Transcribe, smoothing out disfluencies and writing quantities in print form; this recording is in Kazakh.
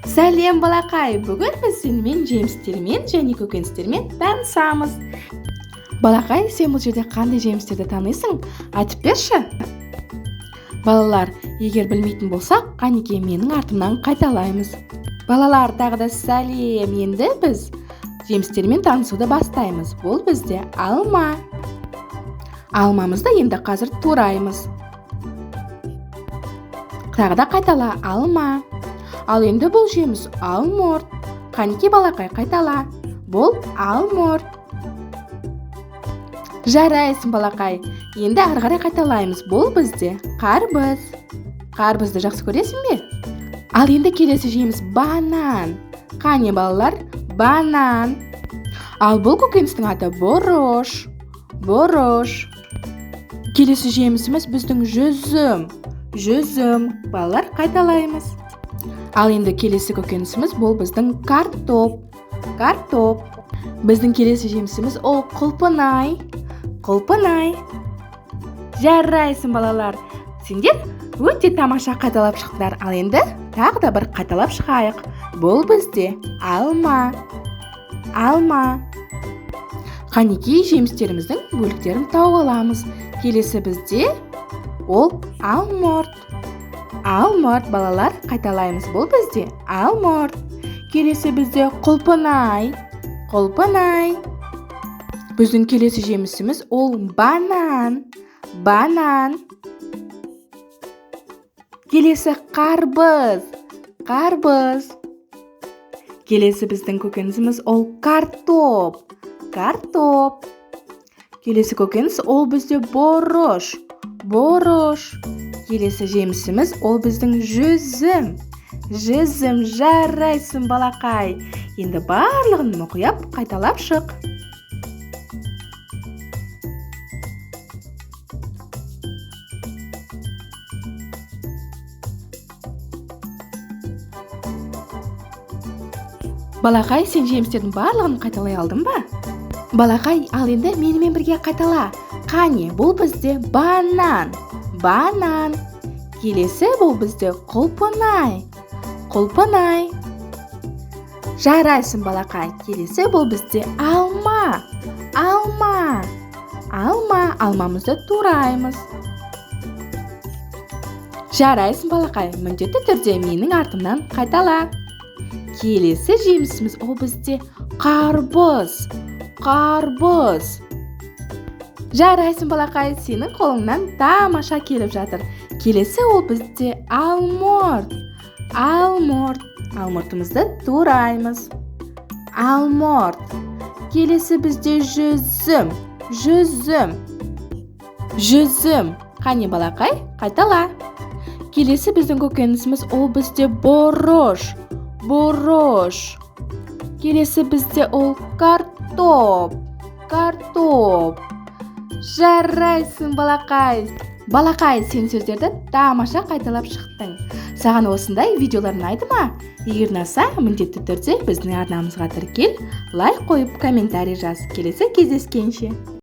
Сәлем балақай, бүгін біз сенімен жемістермен және көкөністермен танысамыз. Балақай, сен бұл жерде қандай жемістерді танисың? Айтып берші. Балалар, егер білмейтін болсақ, қанекей менің артымнан қайталаймыз. Балалар, тағы да сәлем. Енді біз жемістермен танысуды бастаймыз. Бұл бізде алма. Алмамызды енді қазір тураймыз. Тағы да қайтала, алма. Ал енді бұл жеміс алмұрт. Қанекей балақай, қайтала. Бұл алмұрт. Жарайсың балақай. Енді ары қарай қайталаймыз. Бұл бізде қарбыз. Қарбызды жақсы көресің бе? Ал енді келесі жеміс банан. Қане балалар, банан. Ал бұл көкөністің аты бұрыш. Бұрыш. Келесі жемісіміз біздің жүзім. Жүзім. Балалар, қайталаймыз. Ал енді келесі көкөнісіміз бұл біздің картоп. Картоп. Біздің келесі жемісіміз ол құлпынай. Құлпынай. Жарайсың балалар. Сендер өте тамаша қайталап шықтыңдар. Ал енді тағы да бір қайталап шығайық. Бұл бізде алма. Алма. Қанекей жемістеріміздің бөліктерін тауып аламыз. Келесі бізде ол алмұрт. Алмұрт, балалар, қайталаймыз. Бұл бізде алмұрт. Келесі бізде құлпынай. Құлпынай. Біздің келесі жемісіміз ол банан. Банан. Келесі қарбыз. Қарбыз. Келесі біздің көкөнісіміз ол картоп. Картоп. Келесі көкөніс ол бізде бұрыш. Бұрыш. Келесі жемісіміз ол біздің жүзім. Жүзім. Жарайсың балақай. Енді барлығын мұқият қайталап шық. Балақай, сен жемістердің барлығын қайталай алдың ба? Балақай, ал енді менімен бірге қайтала. Қане, бұл бізде банан. Банан. Келесі бұл бізде құлпынай. Құлпынай. Жарайсың балақай. Келесі бұл бізде алма. Алма. Алма. Алмамызды тураймыз. Жарайсың балақай. Міндетті түрде менің артымнан қайтала. Келесі жемісіміз ол бізде қарбыз. Қарбыз. Жарайсың балақай, сенің қолыңнан тамаша келіп жатыр. Келесі ол бізде алмұрт. Алмұрт. Алмұртымызды тураймыз. Алмұрт. Келесі бізде жүзім. Жүзім. Жүзім. Қане балақай, қайтала. Келесі біздің көкөнісіміз ол бізде бұрыш. Бұрыш. Келесі бізде ол картоп. Картоп. Жарайсың балақай. Балақай, сен сөздерді тамаша қайталап шықтың. Саған осындай видеолар ұнайды ма? Егер ұнаса, міндетті түрде біздің арнамызға тіркел, лайк қойып, комментарий жаз. Келесі кездескенше.